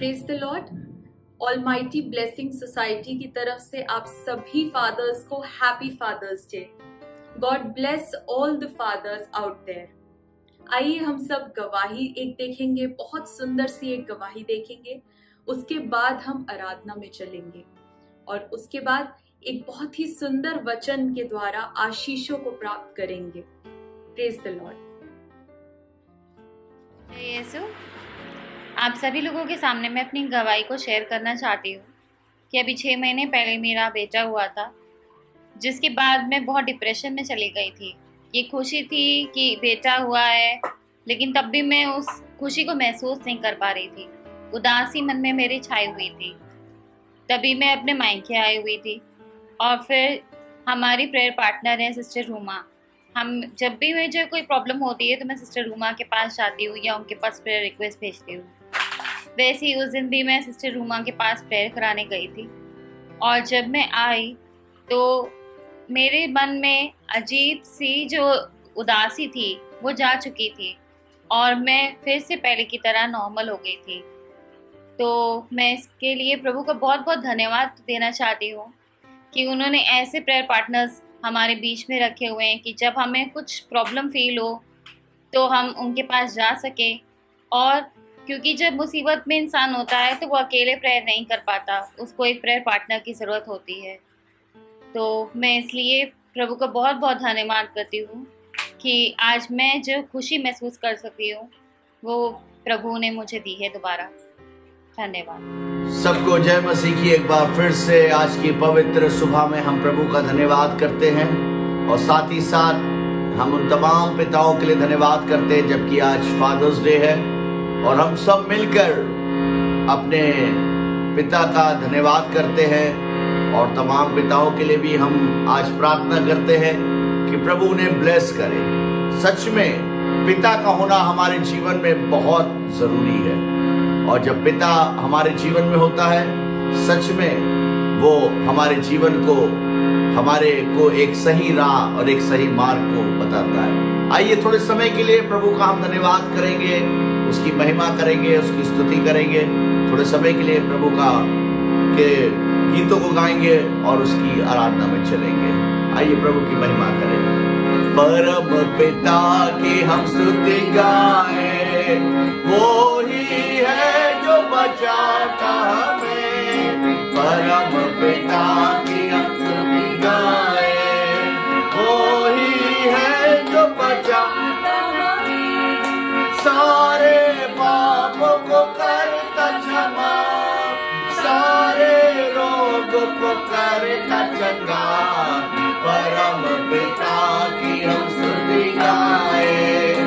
Praise the Lord. Almighty blessing society की तरफ से आप सभी फादर्स को happy Father's Day. God bless all the fathers out there. आइए हम सब गवाही एक देखेंगे, बहुत सुंदर सी एक गवाही देखेंगे। उसके बाद हम आराधना में चलेंगे और उसके बाद एक बहुत ही सुंदर वचन के द्वारा आशीषों को प्राप्त करेंगे। Praise the Lord. यीशु, आप सभी लोगों के सामने मैं अपनी गवाही को शेयर करना चाहती हूँ कि अभी 6 महीने पहले मेरा बेटा हुआ था, जिसके बाद मैं बहुत डिप्रेशन में चली गई थी। ये खुशी थी कि बेटा हुआ है, लेकिन तब भी मैं उस खुशी को महसूस नहीं कर पा रही थी। उदासी मन में मेरी छाई हुई थी। तभी मैं अपने मायके आई हुई थी और फिर हमारी प्रेयर पार्टनर है सिस्टर रूमा। हम जब भी मुझे कोई प्रॉब्लम होती है तो मैं सिस्टर रूमा के पास जाती हूँ या उनके पास प्रेयर रिक्वेस्ट भेजती हूँ। वैसे ही उस दिन भी मैं सिस्टर रूमा के पास प्रेयर कराने गई थी और जब मैं आई तो मेरे मन में अजीब सी जो उदासी थी वो जा चुकी थी और मैं फिर से पहले की तरह नॉर्मल हो गई थी। तो मैं इसके लिए प्रभु को बहुत बहुत धन्यवाद देना चाहती हूँ कि उन्होंने ऐसे प्रेयर पार्टनर्स हमारे बीच में रखे हुए हैं कि जब हमें कुछ प्रॉब्लम फील हो तो हम उनके पास जा सके। और क्योंकि जब मुसीबत में इंसान होता है तो वो अकेले प्रेयर नहीं कर पाता, उसको एक प्रेयर पार्टनर की ज़रूरत होती है। तो मैं इसलिए प्रभु को बहुत बहुत धन्यवाद करती हूँ कि आज मैं जो खुशी महसूस कर सकती हूँ वो प्रभु ने मुझे दी है दोबारा। धन्यवाद। सबको जय मसीह की एक बार फिर से आज की पवित्र सुबह में हम प्रभु का धन्यवाद करते हैं और साथ ही साथ हम उन तमाम पिताओं के लिए धन्यवाद करते हैं, जबकि आज फादर्स डे है और हम सब मिलकर अपने पिता का धन्यवाद करते हैं और तमाम पिताओं के लिए भी हम आज प्रार्थना करते हैं कि प्रभु उन्हें ब्लेस करे। सच में पिता का होना हमारे जीवन में बहुत जरूरी है और जब पिता हमारे जीवन में होता है सच में वो हमारे जीवन को हमारे को एक सही राह और एक सही मार्ग को बताता है। आइए थोड़े समय के लिए प्रभु का हम धन्यवाद करेंगे, उसकी महिमा करेंगे, उसकी स्तुति करेंगे। थोड़े समय के लिए प्रभु का के गीतों को गाएंगे और उसकी आराधना में चलेंगे। आइए प्रभु की महिमा करें। परम पिता की हम स्तुति गाएं, वो ही है जो बचाता हमें। परम पिता की हम स्तुति गाएं, वो ही है जो बचाता हमें। सारे पापों को करता क्षमा, सारे रोग को करता चंगा। परम पिता की हम स्तुति गाएं,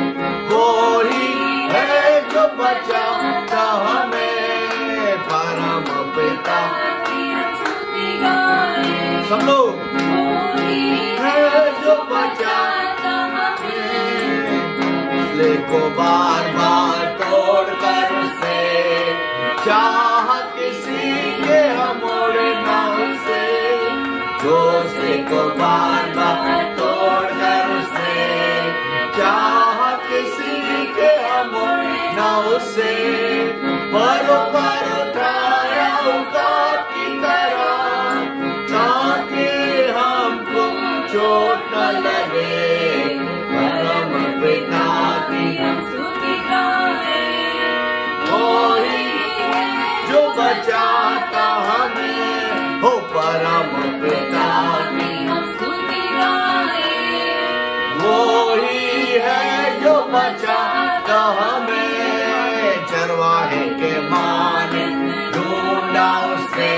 वो ही है जो बचाता हमें। परम पिता की हम स्तुति गाएं, सब लोग, वो ही है जो बचाता हमें। फासले को बार बार तोड़कर उसे चाह किसी के हम मोड़ना उसे। दोस्ती को बार बार तोड़कर उसे चाह किसी के हम मोड़ना उसे। परों पर उठाया उकार की तरह ताकि हमको चोट न लगे। परम पिता की हम स्तुति गाएं, वो ही जो बचाता हमें। हो परम पिता की हम स्तुति गाएं, वो ही है जो बचाता हमें। चरवाहे के माने ढूंढा उसे,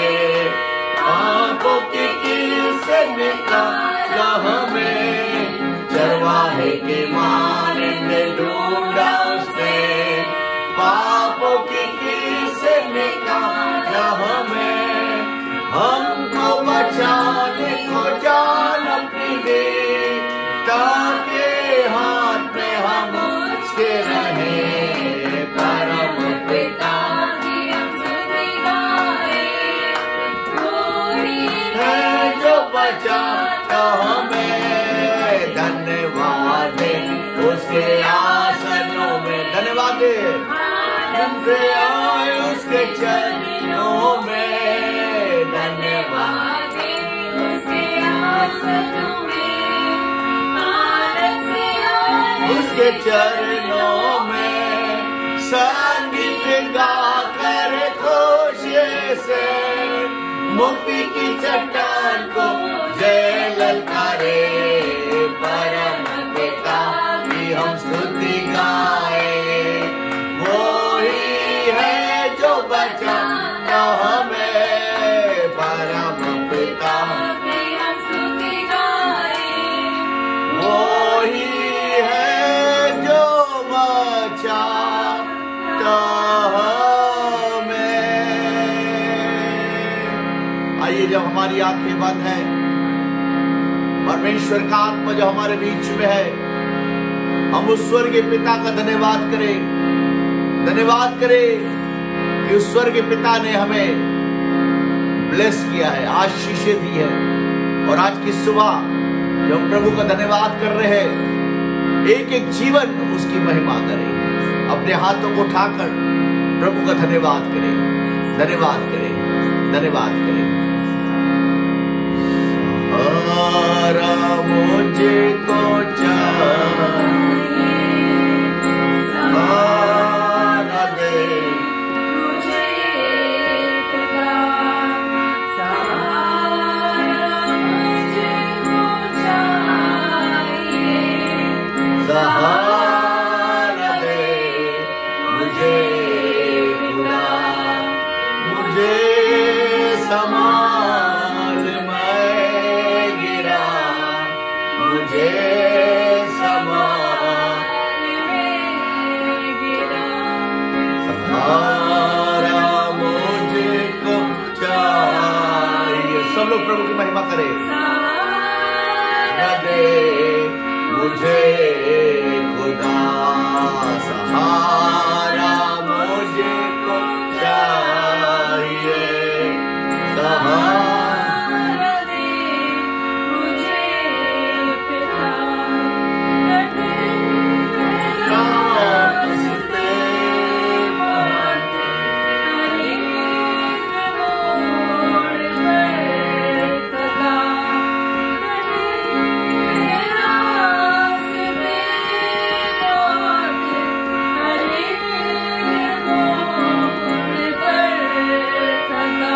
पापों की कील से निकाला हमें। चरवाहे के माने ढूंढा उसे, पापों की कील से निकाला हमें। हमको बचाने को जान अपनी दे, ताकि हाथ में हम उसके रहें। परम पिता की हम स्तुति गाएं, वो ही है जो बचाता हमें। धन्यवाद उसके आसनों में, धन्यवाद से आए उसके उसके चरणों में संगीत गाकर खुशी से मुक्ति की चट्टान को जय ललकारे। परम पिता की हम स्तुति गाए, वो ही है जो बचाता हमें। परम पिता की हम स्तुति गाए, वो ही है जो बचाता हमें। आइए, जब हमारी आंखें बंद हैं, परमेश्वर का आत्मा जो हमारे बीच में है, हम उस स्वर्गीय पिता का धन्यवाद करें। धन्यवाद करें कि उस स्वर्गीय पिता ने हमें ब्लेस किया है, आशीषें दी है। और आज की सुबह जब हम प्रभु का धन्यवाद कर रहे हैं, एक एक जीवन उसकी महिमा करें। अपने हाथों को उठाकर प्रभु का धन्यवाद करें, धन्यवाद करें, धन्यवाद करें। सहारा मुझको चाहिए, सहारा दे मुझे पिता, सहारा मुझको चाहिए, सहारा दे मुझे पिता, मुझे संभाल मैं गिरा, मुझे संभाल मैं गिरा, सहारा मुझको चाहिए। सब लोग प्रभु की महिमा करें। सहारा दे मुझे खुदा, सहारा मुझको चाहिए, सहारा दे मुझे पिता। रास्ते बढ़ते हरेक मोड़ पर खड़ा, रास्ते बढ़ते हरेक मोड़ पर खड़ा।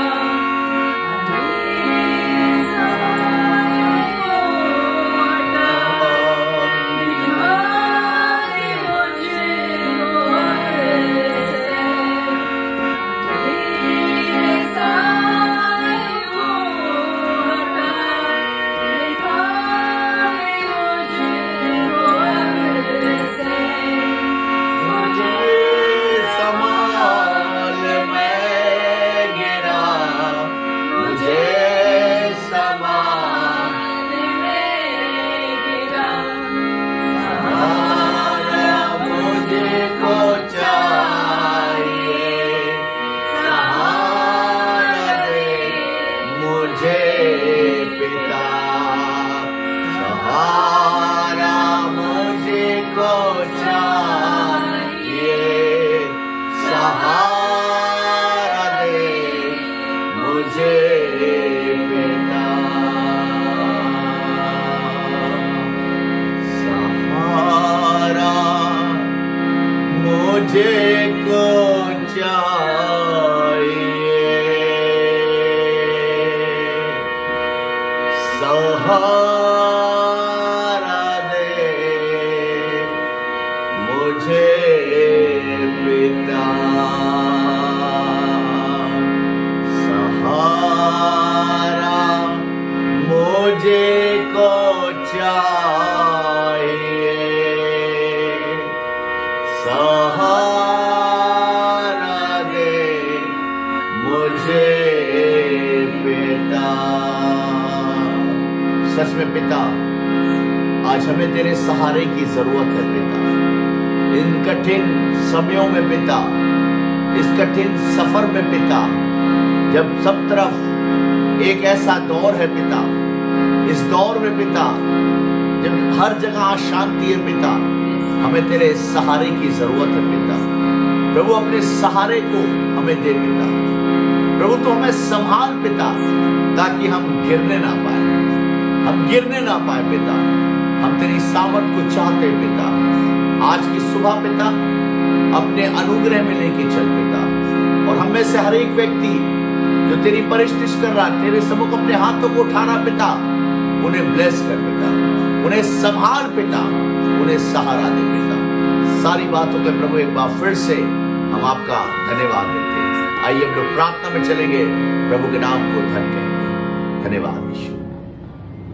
सच में पिता, आज हमें तेरे सहारे की जरूरत है पिता। इन कठिन समयों में पिता, इस कठिन सफर में पिता, जब सब तरफ एक ऐसा दौर है पिता, इस दौर में पिता जब हर जगह अशांति है पिता, हमें तेरे सहारे की जरूरत है पिता। प्रभु अपने सहारे को हमें दे पिता। प्रभु तो हमें संभाल पिता, ताकि हम गिरने ना पाए, हम गिरने ना पाए पिता। हम तेरी सामर्थ को चाहते पिता, आज की सुबह पिता अपने अनुग्रह में लेके चल पिता, और हम में से हर एक व्यक्ति जो तेरी परिस्थिति कर रहा, तेरे सम्मुख अपने हाथों को उठाना पिता, उन्हें ब्लेस कर पिता, उन्हें संभाल पिता, उन्हें सहारा दे पिता। सारी बातों पे प्रभु एक बार फिर से हम आपका धन्यवाद देते हैं। आइए हम लोग प्रार्थना में चलेंगे, प्रभु के नाम को धन्य कहेंगे। धन्यवाद यीशु।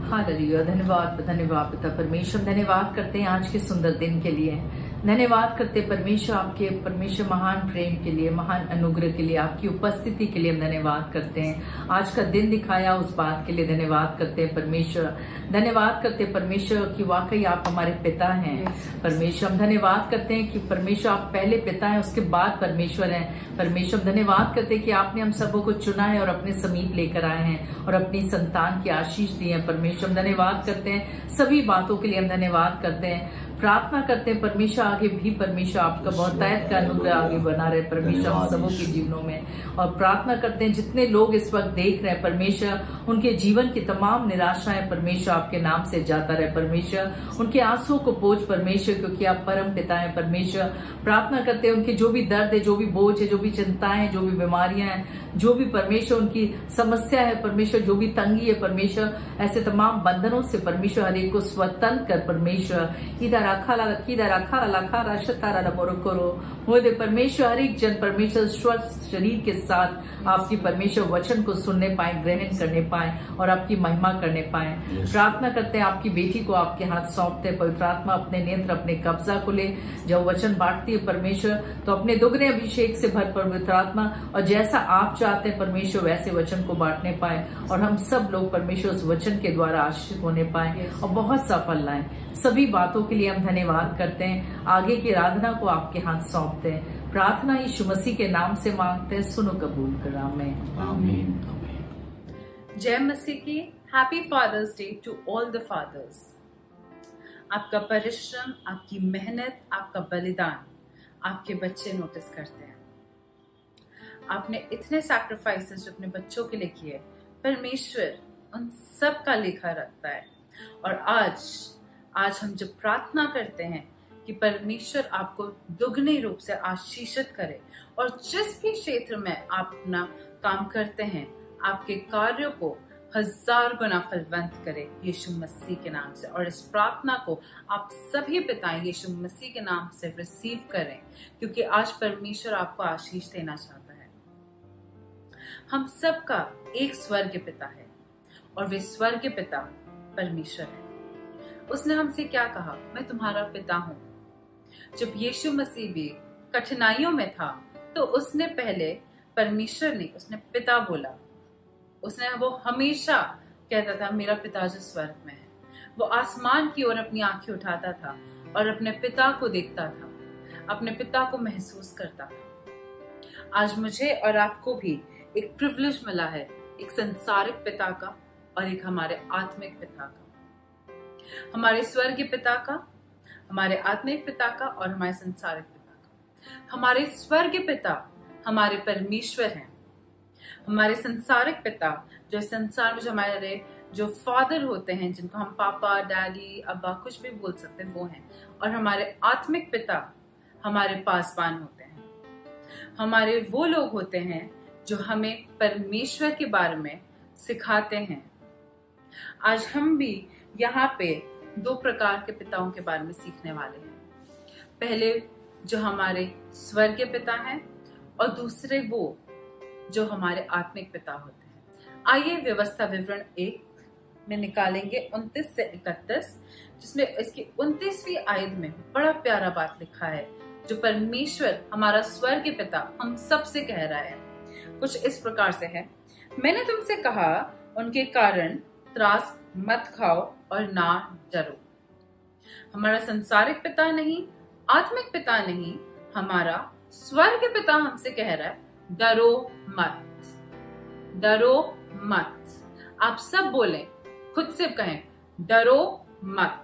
हालेलुया। धन्यवाद धन्यवाद पिता परमेश्वर, धन्यवाद करते हैं आज के सुंदर दिन के लिए। धन्यवाद करते परमेश्वर आपके परमेश्वर महान प्रेम के लिए, महान अनुग्रह के लिए, आपकी उपस्थिति के लिए हम धन्यवाद करते हैं। आज का दिन दिखाया उस बात के लिए धन्यवाद करते हैं परमेश्वर। धन्यवाद करते हैं परमेश्वर कि वाकई आप हमारे पिता हैं परमेश्वर। हम धन्यवाद करते हैं कि परमेश्वर आप पहले पिता हैं, उसके बाद परमेश्वर हैं परमेश्वर। धन्यवाद करते हैं कि आपने हम सबों को चुना है और अपने समीप लेकर आए हैं और अपनी संतान की आशीष दी है परमेश्वर। धन्यवाद करते हैं सभी बातों के लिए, हम धन्यवाद करते हैं। प्रार्थना करते हैं परमेश्वर आगे भी परमेश्वर आपका बहुतायत का अनुग्रह आगे बना रहे परमेश्वर हम सबों के जीवनों में। और प्रार्थना करते हैं जितने लोग इस वक्त देख रहे हैं परमेश्वर, उनके जीवन की तमाम निराशाएं परमेश्वर आपके नाम से जाता रहे परमेश्वर। उनके आंसुओं को पोंछ परमेश्वर, क्योंकि आप परम पिता है परमेश्वर। प्रार्थना करते हैं उनके जो भी दर्द है, जो भी बोझ है, जो भी चिंताएं हैं, जो भी बीमारियां हैं, जो भी परमेश्वर उनकी समस्या है परमेश्वर, जो भी तंगी है परमेश्वर, ऐसे तमाम बंधनों से परमेश्वर हर एक को स्वतंत्र कर परमेश्वर। इधर परमेश्वर हर एक जन परमेश्वर स्वस्थ शरीर के साथ आपकी परमेश्वर वचन को सुनने पाए, ग्रहण करने पाए और आपकी महिमा करने पाए। प्रार्थना करते हैं आपकी बेटी को आपके हाथ सौंपते हैं। पवित्र आत्मा अपने नेत्र अपने कब्जा को ले, जब वचन बांटती है परमेश्वर तो अपने दुगने अभिषेक से भर पवित्र आत्मा, और जैसा आप चाहते हैं परमेश्वर वैसे वचन को बांटने पाए और हम सब लोग परमेश्वर उस वचन के द्वारा आशीषित होने पाए और बहुत सफल लाएं। सभी बातों के लिए हम धन्यवाद करते हैं। आगे की आराधना को आपके हाथ सौंपते हैं। प्रार्थना यीशु मसीह के नाम से मांगते हैं, सुनो कबूल कर। आमीन। जय मसीह की। Happy Father's Day to all the fathers. आपका परिश्रम, आपकी मेहनत, आपका बलिदान आपके बच्चे नोटिस करते हैं। आपने इतने सैक्रिफाइसेस अपने बच्चों के लिए किए, परमेश्वर उन सब का लेखा रखता है। और आज हम जब प्रार्थना करते हैं कि परमेश्वर आपको दुगने रूप से आशीषित करे और जिस भी क्षेत्र में आप अपना काम करते हैं आपके कार्यों को 1000 गुना फलवंत करे यीशु मसीह के नाम से। और इस प्रार्थना को आप सभी पिताएं यीशु मसीह के नाम से रिसीव करें, क्योंकि आज परमेश्वर आपको आशीष देना चाहता है। हम सबका एक स्वर्ग पिता है और वे स्वर्ग पिता परमेश्वर है। उसने हमसे क्या कहा? मैं तुम्हारा पिता हूं। जब यीशु मसीह भी कठिनाइयों में था तो उसने पहले परमेश्वर ने उसने पिता बोला। उसने वो हमेशा कहता था मेरा पिता जो स्वर्ग में है। वो आसमान की ओर अपनी आंखें उठाता था और अपने पिता को देखता था, अपने पिता को महसूस करता था। आज मुझे और आपको भी एक प्रिविलेज मिला है, एक संसारिक पिता का और एक हमारे आत्मिक पिता का। हमारे स्वर्गीय पिता का, हमारे आत्मिक पिता का और हमारे संसारिक पिता का। हमारे स्वर्गीय पिता हमारे परमेश्वर हैं। हमारे संसारिक पिता जो संसार में जो हमारे जो फादर होते हैं, जिनको हम पापा, डैडी, अब्बा कुछ भी बोल सकते हैं, वो हैं। और हमारे आत्मिक पिता हमारे पासवान होते हैं। हमारे वो लोग होते हैं जो हमें परमेश्वर के बारे में सिखाते हैं। आज हम भी यहाँ पे 2 प्रकार के पिताओं के बारे में सीखने वाले हैं। पहले जो हमारे स्वर्गीय पिता हैं और दूसरे वो जो हमारे आत्मिक पिता होते हैं। आइए व्यवस्था विवरण 1 में निकालेंगे 29 से 31, जिसमें इसकी 29वीं आयत में बड़ा प्यारा बात लिखा है, जो परमेश्वर हमारा स्वर्गीय पिता हम सबसे कह रहा है। कुछ इस प्रकार से है, मैंने तुमसे कहा उनके कारण त्रास मत खाओ और ना डरो। हमारा संसारिक पिता नहीं, आत्मिक पिता नहीं, हमारा स्वर्गीय पिता हमसे कह रहा है डरो मत, डरो मत। आप सब बोलें, खुद से कहें डरो मत।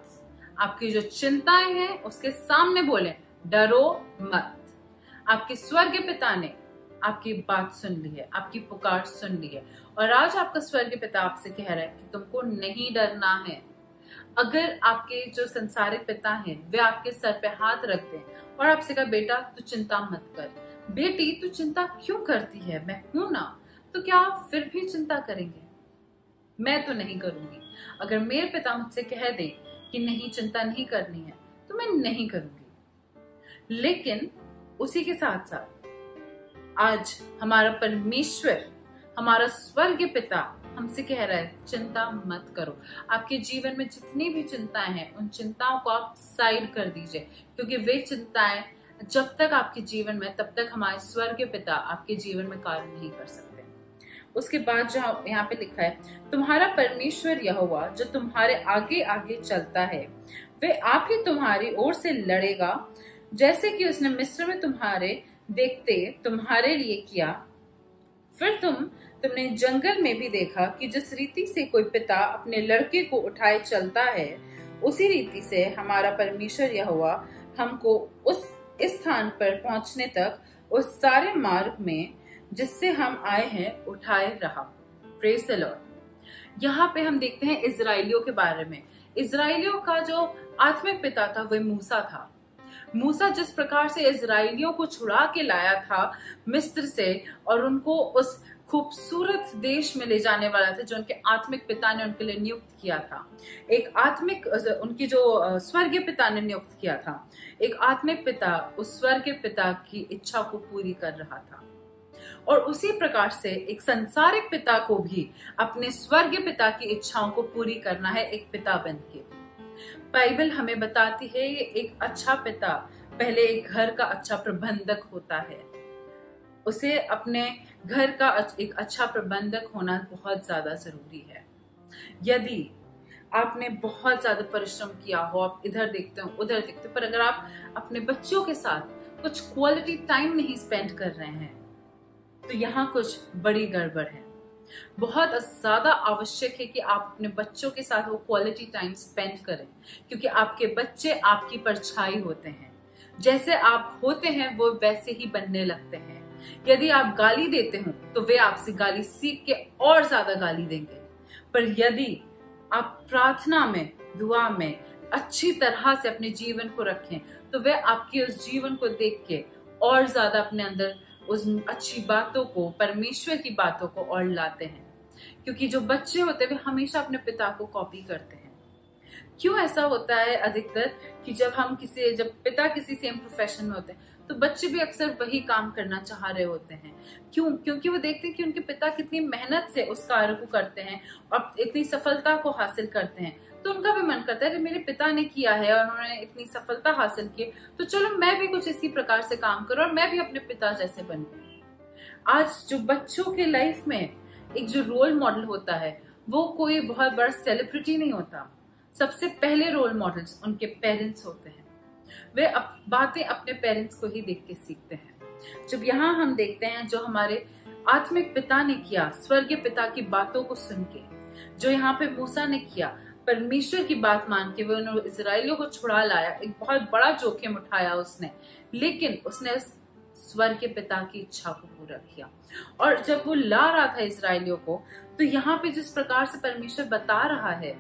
आपकी जो चिंताएं हैं उसके सामने बोलें डरो मत। आपके स्वर्गीय पिता ने आपकी बात सुन ली है, आपकी पुकार सुन ली है। और आज आपका स्वर्गीय पिता आपसे कह रहा है कि तुमको नहीं डरना है। अगर आपके जो संसारिक पिता हैं वे आपके सर पे हाथ रख दें और आपसे कहा बेटा तू चिंता मत कर, बेटी तू चिंता क्यों करती है, मैं हूं ना, तो क्या आप फिर भी चिंता करेंगे? मैं तो नहीं करूंगी। अगर मेरे पिता मुझसे कह दें कि नहीं चिंता नहीं करनी है तो मैं नहीं करूंगी। लेकिन उसी के साथ साथ आज हमारा परमेश्वर, हमारा स्वर्गीय पिता हमसे कह रहा है चिंता मत करो। आपके जीवन में जितनी भी चिंताएं हैं उन चिंताओं को आप साइड कर दीजिए, क्योंकि वे चिंताएं जब तक आपके जीवन में तब तक हमारे स्वर्गीय पिता आपके जीवन में कार्य नहीं कर सकते। उसके बाद जो यहाँ पे लिखा है, तुम्हारा परमेश्वर यहोवा जो तुम्हारे आगे आगे चलता है वे आप ही तुम्हारी ओर से लड़ेगा, जैसे कि उसने मिस्र में तुम्हारे देखते तुम्हारे लिए किया। फिर तुमने जंगल में भी देखा कि जिस रीति से कोई पिता अपने लड़के को उठाए चलता है, उसी रीति से हमारा परमेश्वर यहोवा हमको इस स्थान पर पहुंचने तक उस सारे मार्ग में जिससे हम आए हैं उठाए रहा। Praise the Lord. यहाँ पे हम देखते हैं इजराइलियों के बारे में। इजराइलियों का जो आत्मिक पिता था वह मूसा था। मूसा जिस प्रकार से इजराइलियों को छुड़ा के लाया था मिस्र से और उनको उस खूबसूरत देश में ले जाने वाला था जो उनके आत्मिक पिता ने उनके लिए नियुक्त किया था, एक आत्मिक उनकी जो स्वर्गीय पिता ने नियुक्त किया था, एक आत्मिक पिता उस स्वर्गीय पिता की इच्छा को पूरी कर रहा था। और उसी प्रकार से एक संसारिक पिता को भी अपने स्वर्गीय पिता की इच्छाओं को पूरी करना है एक पिता बन के। बाइबल हमें बताती है ये एक अच्छा पिता पहले एक घर का अच्छा प्रबंधक होता है। उसे अपने घर का एक अच्छा प्रबंधक होना बहुत ज्यादा जरूरी है। यदि आपने बहुत ज्यादा परिश्रम किया हो, आप इधर देखते हो उधर देखते हो, पर अगर आप अपने बच्चों के साथ कुछ क्वालिटी टाइम नहीं स्पेंड कर रहे हैं तो यहाँ कुछ बड़ी गड़बड़ है। बहुत ज्यादा आवश्यक है कि आप अपने बच्चों के साथ वो क्वालिटी टाइम स्पेंड करें, क्योंकि आपके बच्चे आपकी परछाई होते हैं। जैसे आप होते हैं वो वैसे ही बनने लगते हैं। यदि आप गाली देते हो तो वे आपसे गाली सीख के और ज्यादा गाली देंगे, पर यदि आप प्रार्थना में, दुआ में अच्छी तरह से अपने जीवन को रखें तो वे आपके उस जीवन को देख के और ज्यादा अपने अंदर उस अच्छी बातों को, परमेश्वर की बातों को और लाते हैं। क्योंकि जो बच्चे होते हैं वे हमेशा अपने पिता को कॉपी करते हैं। क्यों ऐसा होता है अधिकतर कि जब पिता किसी सेम प्रोफेशन में होते हैं तो बच्चे भी अक्सर वही काम करना चाह रहे होते हैं। क्यों? क्योंकि वो देखते हैं कि उनके पिता कितनी मेहनत से उस कार्य को करते हैं और इतनी सफलता को हासिल करते हैं, तो उनका भी मन करता है कि मेरे पिता ने किया है और उन्होंने इतनी सफलता हासिल की, तो चलो मैं भी कुछ इसी प्रकार से काम करूं और मैं भी अपने पिता जैसे बनूं। आज जो बच्चों के लाइफ में एक जो रोल मॉडल होता है वो कोई बहुत बड़ा सेलिब्रिटी नहीं होता। सबसे पहले रोल मॉडल्स उनके पेरेंट्स होते हैं। वे बातें अपने पेरेंट्स को ही देख के सीखते हैं। जब यहाँ हम देखते हैं जो हमारे आत्मिक पिता ने किया, स्वर्गीय पिता की बातों को सुन के, जो यहाँ पे मूसा ने किया, परमेश्वर की बात मान के वो उन्होंने इजराइलियों को छुड़ा लाया, एक बहुत बड़ा जोखिम उठाया उसने, लेकिन उसने स्वर्गीय पिता की इच्छा को पूरा किया। और जब वो ला रहा था इजराइलियों को, तो यहाँ पे जिस प्रकार से परमेश्वर बता रहा है,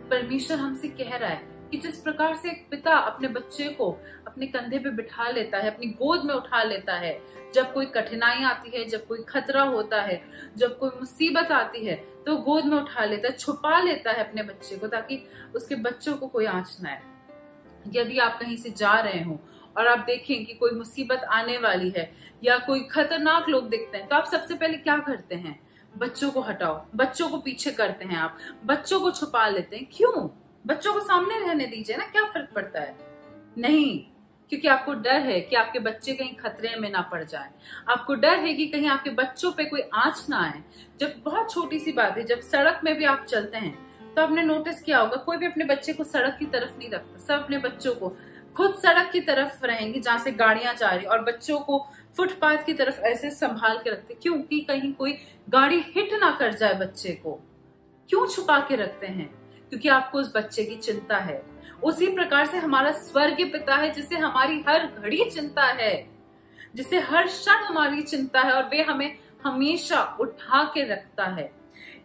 परमेश्वर हमसे कह रहा है कि जिस प्रकार से एक पिता अपने बच्चे को अपने कंधे पे बिठा लेता है, अपनी गोद में उठा लेता है, जब कोई कठिनाई आती है, जब कोई खतरा होता है, जब कोई मुसीबत आती है, तो गोद में उठा लेता है, छुपा लेता है अपने बच्चे को ताकि उसके बच्चों को कोई आंच ना आए। यदि आप कहीं से जा रहे हो और आप देखें कि कोई मुसीबत आने वाली है या कोई खतरनाक लोग दिखते हैं, तो आप सबसे पहले क्या करते हैं? बच्चों को हटाओ, बच्चों को पीछे करते हैं, आप बच्चों को छुपा लेते हैं। क्यों? बच्चों को सामने रहने दीजिए ना, क्या फर्क पड़ता है? नहीं, क्योंकि आपको डर है कि आपके बच्चे कहीं खतरे में ना पड़ जाए। आपको डर है कि कहीं आपके बच्चों पे कोई आंच ना आए। जब बहुत छोटी सी बात है, जब सड़क में भी आप चलते हैं तो आपने नोटिस किया होगा कोई भी अपने बच्चे को सड़क की तरफ नहीं रखता। सब अपने बच्चों को खुद सड़क की तरफ रहेंगे जहां से गाड़ियां जा रही, और बच्चों को फुटपाथ की तरफ ऐसे संभाल के रखते, क्योंकि कहीं कोई गाड़ी हिट ना कर जाए बच्चे को। क्यों छुपा के रखते हैं? क्योंकि आपको उस बच्चे की चिंता है। उसी प्रकार से हमारा स्वर्गीय पिता है जिसे हमारी हर घड़ी चिंता है, जिसे हर क्षण हमारी चिंता है, और वे हमें हमेशा उठा के रखता है।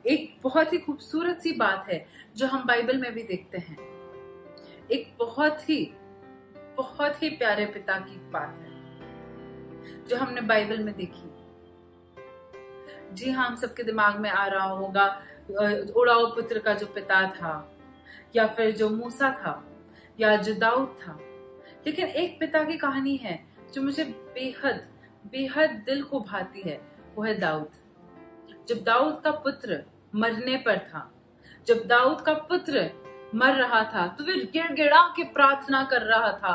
एक बहुत ही खूबसूरत सी बात है जो हम बाइबल में भी देखते हैं। एक बहुत ही प्यारे पिता की बात है जो हमने बाइबल में देखी। जी हाँ, हम सबके दिमाग में आ रहा होगा उड़ाऊ पुत्र का जो पिता था, या फिर जो मूसा था, या जो दाऊद था। लेकिन एक पिता की कहानी है जो मुझे बेहद दिल को भाती है, वो है दाऊद। जब दाऊद का पुत्र मरने पर था, जब दाऊद का पुत्र मर रहा था, तो वे गिड़गिड़ा के प्रार्थना कर रहा था।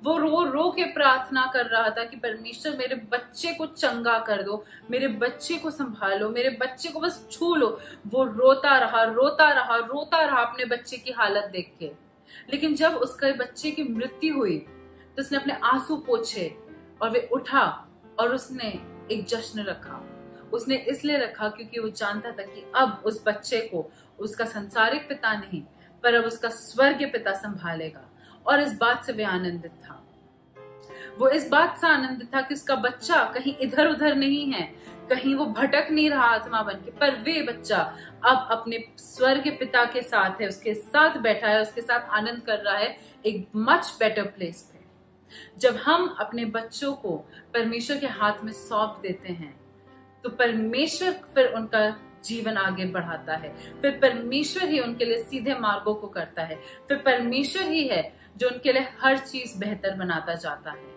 वो रो के प्रार्थना कर रहा था कि परमेश्वर मेरे बच्चे को चंगा कर दो, मेरे बच्चे को संभालो, मेरे बच्चे को बस छू लो। वो रोता रहा अपने बच्चे की हालत देख के। लेकिन जब उसके बच्चे की मृत्यु हुई तो उसने अपने आंसू पोंछे और वे उठा और उसने एक जश्न रखा। उसने इसलिए रखा क्योंकि वो जानता था कि अब उस बच्चे को उसका संसारिक पिता नहीं, पर अब उसका स्वर्गीय पिता संभालेगा। और इस बात से वे आनंदित था। वो इस बात से आनंदित था कि उसका बच्चा कहीं इधर उधर नहीं है, कहीं वो भटक नहीं रहा आत्मा बन के, पर वे बच्चा अब अपने स्वर्गीय पिता के साथ है, उसके साथ बैठा है, उसके साथ आनंद कर रहा है एक मच बेटर प्लेस पे। जब हम अपने बच्चों को परमेश्वर के हाथ में सौंप देते हैं तो परमेश्वर फिर उनका जीवन आगे बढ़ाता है, फिर परमेश्वर ही उनके लिए सीधे मार्गों को करता है, फिर परमेश्वर ही है जो उनके लिए हर चीज बेहतर बनाता जाता है।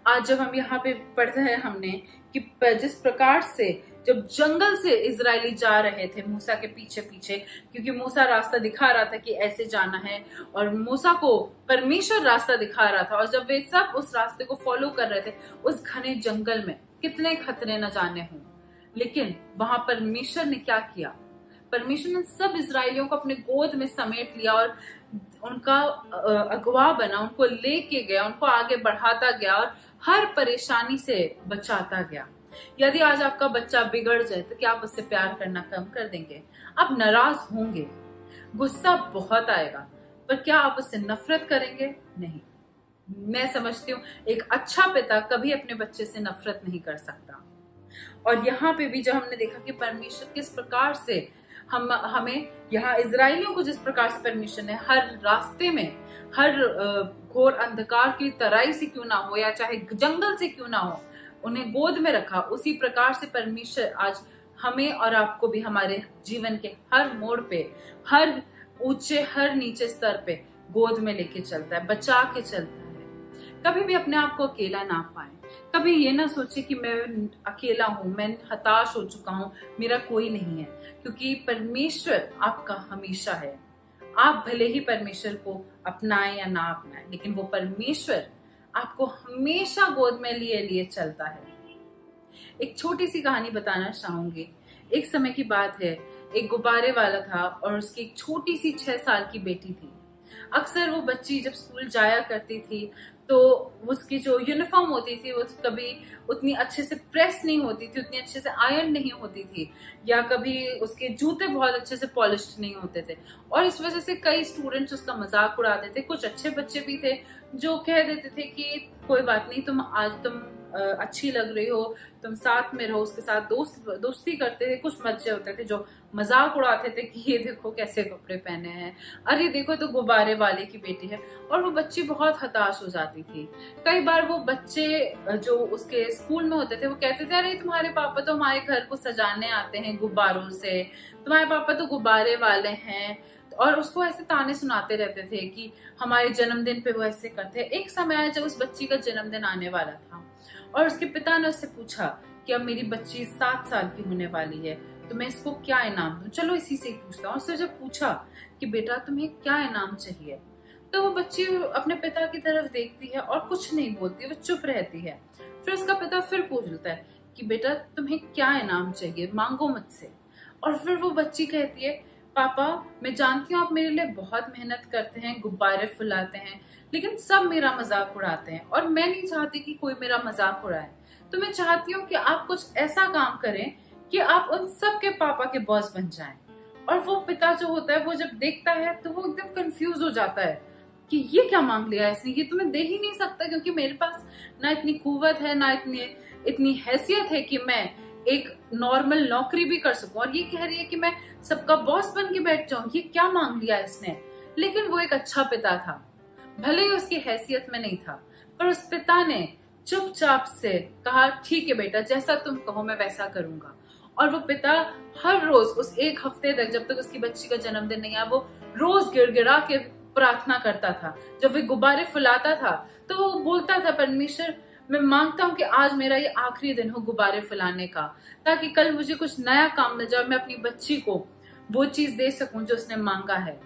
आज जब हम यहाँ पे पढ़ते हैं हमने कि जिस प्रकार से जब जंगल से इजरायली जा रहे थे मूसा के पीछे पीछे, क्योंकि मूसा रास्ता दिखा रहा था कि ऐसे जाना है और मूसा को परमेश्वर रास्ता दिखा रहा था, और जब वे सब उस रास्ते को फॉलो कर रहे थे उस घने जंगल में कितने खतरे न जाने हों, लेकिन वहां परमेश्वर ने क्या किया? परमेश्वर ने सब इजरायलियों को अपने गोद में समेट लिया और उनका अगुवा बना, उनको लेके गया, उनको आगे बढ़ाता गया और हर परेशानी से बचाता गया। यदि आज आपका बच्चा बिगड़ जाए तो क्या आप उससे प्यार करना कम कर देंगे? आप नाराज होंगे, गुस्सा बहुत आएगा, पर क्या आप उससे नफरत करेंगे? नहीं। मैं समझती हूँ एक अच्छा पिता कभी अपने बच्चे से नफरत नहीं कर सकता। और यहाँ पे भी जब हमने देखा कि परमेश्वर किस प्रकार से हमें यहाँ इजरायलियों को जिस प्रकार से परमेश्वर ने हर रास्ते में, हर घोर अंधकार की तराई से क्यों ना हो या चाहे जंगल से क्यों ना हो, उन्हें गोद में रखा, उसी प्रकार से परमेश्वर आज हमें और आपको भी हमारे जीवन के हर मोड़ पे, हर ऊंचे हर नीचे स्तर पे गोद में लेके चलता है, बचा के चलता है। कभी भी अपने आप को अकेला ना पाए, कभी ये ना सोचे कि मैं अकेला हूं, मैं हताश हो चुका हूं, मेरा कोई नहीं है, क्योंकि परमेश्वर आपका हमेशा है। आप भले ही परमेश्वर को अपनाएं या ना अपनाएं, लेकिन वो परमेश्वर आपको हमेशा गोद में लिए चलता है। एक छोटी सी कहानी बताना चाहूंगी। एक समय की बात है, एक गुब्बारे वाला था और उसकी एक छोटी सी 6 साल की बेटी थी। अक्सर वो बच्ची जब स्कूल जाया करती थी तो उसकी जो यूनिफॉर्म होती थी वो कभी उतनी अच्छे से प्रेस नहीं होती थी, उतनी अच्छे से आयरन नहीं होती थी, या कभी उसके जूते बहुत अच्छे से पॉलिश्ड नहीं होते थे, और इस वजह से कई स्टूडेंट्स उसका मजाक उड़ाते थे। कुछ अच्छे बच्चे भी थे जो कह देते थे कि कोई बात नहीं, तुम अच्छी लग रही हो, तुम साथ में रहो, उसके साथ दोस्ती करते थे। कुछ बच्चे होते थे जो मजाक उड़ाते थे कि ये देखो कैसे कपड़े पहने हैं, अरे देखो तो गुब्बारे वाले की बेटी है, और वो बच्ची बहुत हताश हो जाती थी। कई बार वो बच्चे जो उसके स्कूल में होते थे वो कहते थे, अरे तुम्हारे पापा तो हमारे घर को सजाने आते हैं गुब्बारों से, तुम्हारे पापा तो गुब्बारे वाले हैं, और उसको ऐसे ताने सुनाते रहते थे कि हमारे जन्मदिन पे वो ऐसे करते हैं। एक समय आया जब उस बच्ची का जन्मदिन आने वाला था और उसके पिता ने उससे पूछा कि अब मेरी बच्ची 7 साल की होने वाली है तो मैं इसको क्या इनाम दूं, चलो इसी से ही पूछता हूँ। उससे जब पूछा कि बेटा तुम्हें क्या इनाम चाहिए, तो वो बच्ची अपने पिता की तरफ देखती है और कुछ नहीं बोलती, वो चुप रहती है। फिर उसका पिता फिर पूछता है कि बेटा तुम्हें क्या इनाम चाहिए, मांगो मुझसे। और फिर वो बच्ची कहती है, पापा मैं जानती हूँ आप मेरे लिए बहुत मेहनत करते हैं, गुब्बारे फुलाते हैं, लेकिन सब मेरा मजाक उड़ाते हैं और मैं नहीं चाहती कि कोई मेरा मजाक उड़ाए। तो मैं चाहती हूँ कि आप कुछ ऐसा काम करें कि आप उन सब के पापा के बॉस बन जाएं। और वो पिता जो होता है वो जब देखता है तो वो एकदम कंफ्यूज हो जाता है कि ये क्या मांग लिया इसने, ये तुम्हें दे ही नहीं सकता, क्योंकि मेरे पास ना इतनी कुव्वत है, ना इतनी हैसियत है कि मैं एक नॉर्मल नौकरी भी कर सकूं, और ये कह रही है कि मैं सबका बॉस बन के बैठ जाऊं। ये क्या मांग लिया इसने। लेकिन वो एक अच्छा पिता था, भले ही उसकी हैसियत में नहीं था, पर उस पिता ने चुपचाप से कहा ठीक है बेटा, जैसा तुम कहो मैं वैसा करूंगा। और वो पिता हर रोज उस एक हफ्ते तक, जब तक उसकी बच्ची का जन्मदिन नहीं आया, वो रोज गिड़गिड़ा के प्रार्थना करता था। जब वे गुब्बारे फुलाता था तो वो बोलता था, परमेश्वर मैं मांगता हूँ कि आज मेरा ये आखिरी दिन हो गुब्बारे फुलाने का, ताकि कल मुझे कुछ नया काम मिल जाए, मैं अपनी बच्ची को वो चीज दे सकूं जो उसने मांगा है।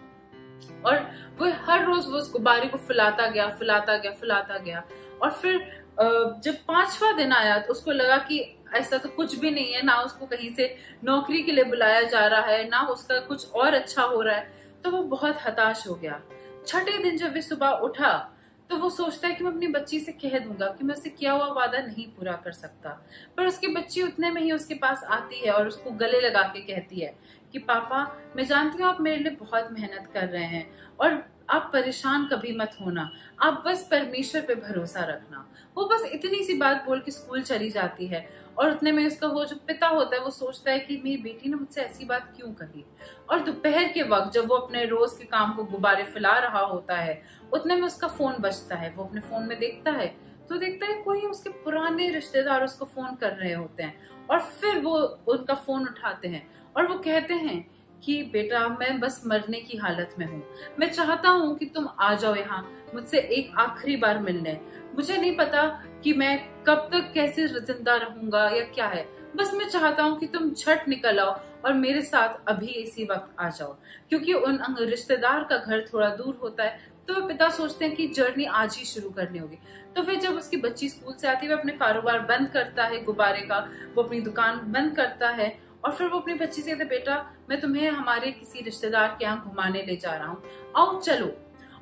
और वो हर रोज वो उस गुब्बारे को फुलाता गया। और फिर जब 5वां दिन आया तो उसको लगा कि ऐसा तो कुछ भी नहीं है, ना उसको कहीं से नौकरी के लिए बुलाया जा रहा है, ना उसका कुछ और अच्छा हो रहा है। तो वो बहुत हताश हो गया। 6ठे दिन जब वे सुबह उठा तो वो सोचता है कि मैं अपनी बच्ची से कह दूंगा कि मैं उससे किया हुआ वादा नहीं पूरा कर सकता। पर उसकी बच्ची उतने में ही उसके पास आती है और उसको गले लगा के कहती है कि पापा, मैं जानती हूँ आप मेरे लिए बहुत मेहनत कर रहे हैं और आप परेशान कभी मत होना, आप बस परमेश्वर पे भरोसा रखना। वो बस इतनी सी बात बोल के स्कूल चली जाती है। और उतने में उसका वो जो पिता होता है वो सोचता है कि मेरी बेटी ने मुझसे ऐसी बात क्यों कही। और दोपहर के वक्त जब वो अपने रोज के काम को गुब्बारे फैला रहा होता है, उतने में उसका फोन बजता है। वो अपने फोन में देखता है तो देखता है कोई उसके पुराने रिश्तेदार उसको फोन कर रहे होते हैं। और फिर वो उनका फोन उठाते हैं और वो कहते हैं कि बेटा, मैं बस मरने की हालत में हूँ, मैं चाहता हूँ कि तुम आ जाओ यहाँ मुझसे एक आखिरी बार मिलने। मुझे नहीं पता कि मैं कब तक कैसे जिंदा रहूंगा या क्या है, बस मैं चाहता हूँ कि तुम झट निकल आओ और मेरे साथ अभी इसी वक्त आ जाओ। क्योंकि उन रिश्तेदार का घर थोड़ा दूर होता है तो पिता सोचते हैं कि जर्नी आज ही शुरू करनी होगी। तो फिर जब उसकी बच्ची स्कूल से आती है, वो अपने कारोबार बंद करता है गुब्बारे का, वो अपनी दुकान बंद करता है और फिर वो अपनी बच्ची से कहते, बेटा मैं तुम्हें हमारे किसी रिश्तेदार के यहाँ घुमाने ले जा रहा हूँ, आओ चलो।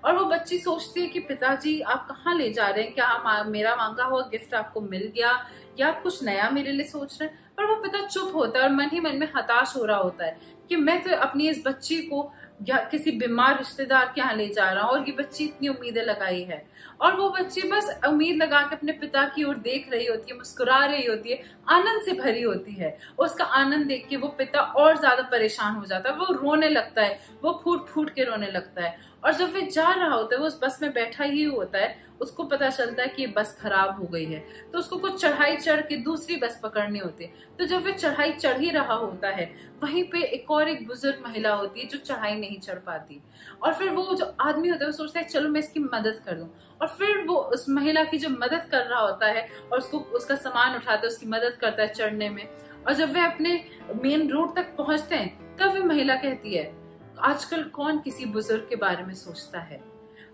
और वो बच्ची सोचती है कि पिताजी आप कहाँ ले जा रहे हैं, क्या मेरा मांगा हुआ गिफ्ट आपको मिल गया या आप कुछ नया मेरे लिए सोच रहे हैं। पर वो पिता चुप होता है और मन ही मन में हताश हो रहा होता है कि मैं तो अपनी इस बच्ची को या किसी बीमार रिश्तेदार के यहाँ ले जा रहा हूँ और ये बच्ची इतनी उम्मीदें लगाई है। और वो बच्ची बस उम्मीद लगा के अपने पिता की ओर देख रही होती है, मुस्कुरा रही होती है, आनंद से भरी होती है। उसका आनंद देख के वो पिता और ज्यादा परेशान हो जाता है, वो रोने लगता है, वो फूट फूट के रोने लगता है। और जब वे जा रहा होता है, वो उस बस में बैठा ही होता है, उसको पता चलता है कि ये बस खराब हो गई है, तो उसको कुछ चढ़ाई चढ़ के दूसरी बस पकड़नी होती है। तो जब वे चढ़ाई चढ़ ही रहा होता है, वहीं पे एक बुजुर्ग महिला होती है जो चढ़ाई नहीं चढ़ पाती। और फिर वो जो आदमी होता है वो सोचता है चलो मैं इसकी मदद कर दूं। और फिर वो उस महिला की जो मदद कर रहा होता है और उसको उसका सामान उठाता है, उसकी मदद करता है चढ़ने में। और जब वे अपने मेन रोड तक पहुंचते हैं तब वे महिला कहती है, आजकल कौन किसी बुजुर्ग के बारे में सोचता है,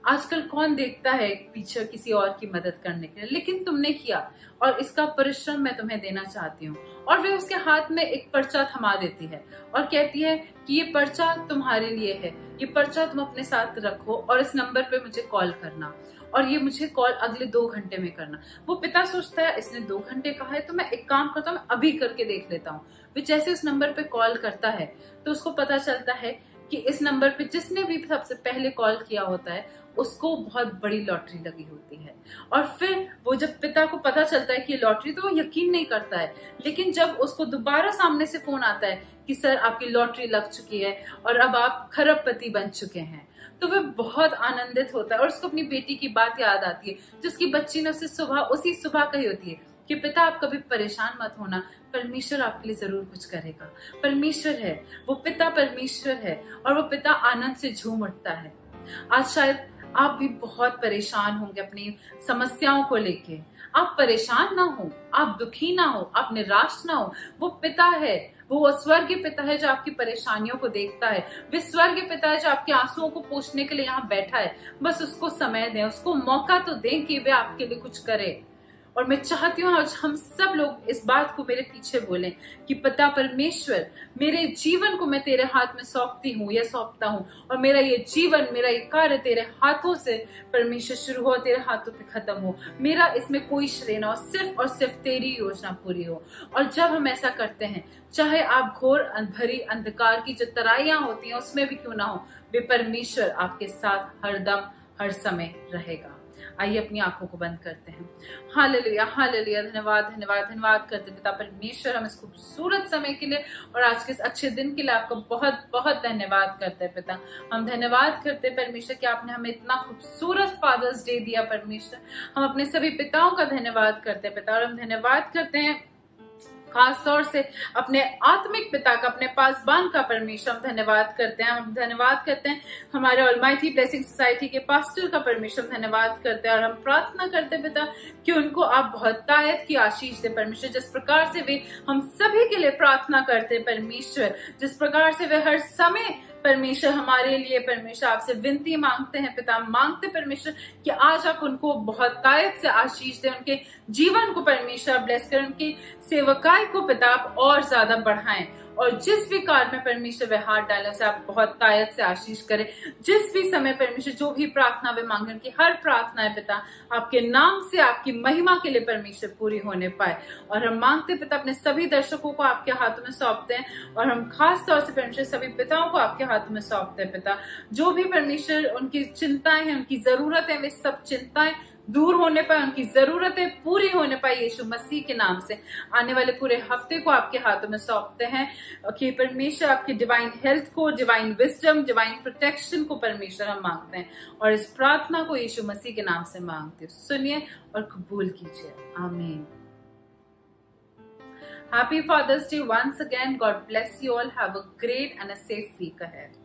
आजकल कौन देखता है पीछे किसी और की मदद करने के लिए, लेकिन तुमने किया और इसका परिश्रम मैं तुम्हें देना चाहती हूँ। और वे उसके हाथ में एक पर्चा थमा देती है और कहती है कि ये पर्चा तुम्हारे लिए है, ये पर्चा तुम अपने साथ रखो और इस नंबर पे मुझे कॉल करना, और ये मुझे कॉल अगले 2 घंटे में करना। वो पिता सोचता है इसने 2 घंटे कहा है तो मैं एक काम करता हूँ, मैं अभी करके देख लेता हूँ। वो जैसे उस नंबर पे कॉल करता है तो उसको पता चलता है कि इस नंबर पे जिसने भी सबसे पहले कॉल किया होता है उसको बहुत बड़ी लॉटरी लगी होती है। और फिर वो जब पिता को पता चलता है कि ये लॉटरी, तो वो यकीन नहीं करता है। लेकिन जब उसको दोबारा सामने से फोन आता है कि सर आपकी लॉटरी लग चुकी है और अब आप खरबपति बन चुके हैं, तो वह बहुत आनंदित होता है। और उसको अपनी बेटी की बात याद आती है जिसकी बच्ची ने उसे उसी सुबह कही होती है कि पिता आप कभी परेशान मत होना, परमेश्वर आपके लिए जरूर कुछ करेगा। परमेश्वर है, वो पिता परमेश्वर है और वो पिता आनंद से झूम उठता है। आज शायद आप भी बहुत परेशान होंगे अपनी समस्याओं को लेके। आप परेशान ना हो, आप दुखी ना हो, आप निराश ना हो। वो पिता है, वो स्वर्गीय पिता है जो आपकी परेशानियों को देखता है। वे स्वर्गीय पिता है जो आपके आंसुओं को पोंछने के लिए यहाँ बैठा है। बस उसको समय दें, उसको मौका तो दें कि वे आपके लिए कुछ करे। और मैं चाहती हूँ आज हम सब लोग इस बात को मेरे पीछे बोलें कि पिता परमेश्वर, मेरे जीवन को मैं तेरे हाथ में सौंपती हूँ या सौंपता हूँ, और मेरा ये जीवन, मेरा ये कार्य तेरे हाथों से परमेश्वर शुरू हो, तेरे हाथों पे खत्म हो। मेरा इसमें कोई श्रेय ना हो, सिर्फ और सिर्फ तेरी योजना पूरी हो। और जब हम ऐसा करते हैं, चाहे आप घोर भरी अंधकार की जो तराइयां होती हैं उसमें भी क्यों ना हो, वे परमेश्वर आपके साथ हरदम हर समय रहेगा। आइए अपनी आंखों को बंद करते हैं। हालेलुया हालेलुया, धन्यवाद धन्यवाद धन्यवाद करते पिता परमेश्वर हम इस खूबसूरत समय के लिए और आज के इस अच्छे दिन के लिए आपको बहुत बहुत धन्यवाद करते हैं पिता। हम धन्यवाद करते हैं परमेश्वर कि आपने हमें इतना खूबसूरत फादर्स डे दिया परमेश्वर। हम अपने सभी पिताओं का धन्यवाद करते हैं पिता, और हम धन्यवाद करते हैं खास तौर से अपने आत्मिक पिता का, अपने पासबान का परमेश्वर हम धन्यवाद करते हैं। हम धन्यवाद करते हैं हमारे ऑलमाइटी ब्लेसिंग सोसाइटी के पास्टर का परमेश्वर धन्यवाद करते हैं, और हम प्रार्थना करते हैं पिता कि उनको आप बहुत तायत की आशीष दे परमेश्वर। जिस प्रकार से वे हम सभी के लिए प्रार्थना करते हैं परमेश्वर, जिस प्रकार से वे हर समय परमेश्वर हमारे लिए परमेश्वर आपसे विनती मांगते हैं पिता, मांगते परमेश्वर कि आज आप उनको बहुत तायत से आशीष दें, उनके जीवन को परमेश्वर ब्लेस करें, उनकी सेवकाई को पिता आप और ज्यादा बढ़ाएं, और जिस भी कार्य में परमेश्वर वे हाथ डालें उसे आप बहुत तायत से आशीष करें। जिस भी समय परमेश्वर जो भी प्रार्थना वे मांगे उनकी हर प्रार्थना है पिता आपके नाम से आपकी महिमा के लिए परमेश्वर पूरी होने पाए। और हम मांगते पिता अपने सभी दर्शकों को आपके हाथों में सौंपते हैं, और हम खास तौर से परमेश्वर सभी पिताओं को आपके हाथों में सौंपते हैं पिता। जो भी परमेश्वर उनकी चिंताएं हैं, उनकी जरूरत है, वे सब चिंताएं दूर होने पाए, उनकी जरूरतें पूरी होने पाए यीशु मसीह के नाम से। आने वाले पूरे हफ्ते को आपके हाथों में सौंपते हैं कि परमेश्वर आपकी डिवाइन हेल्थ को, डिवाइन विजडम, डिवाइन प्रोटेक्शन को परमेश्वर हम मांगते हैं, और इस प्रार्थना को यीशु मसीह के नाम से मांगते हैं। सुनिए और कबूल कीजिए, आमीन। Happy Father's Day once again. God bless you all. Have a great and a safe week ahead.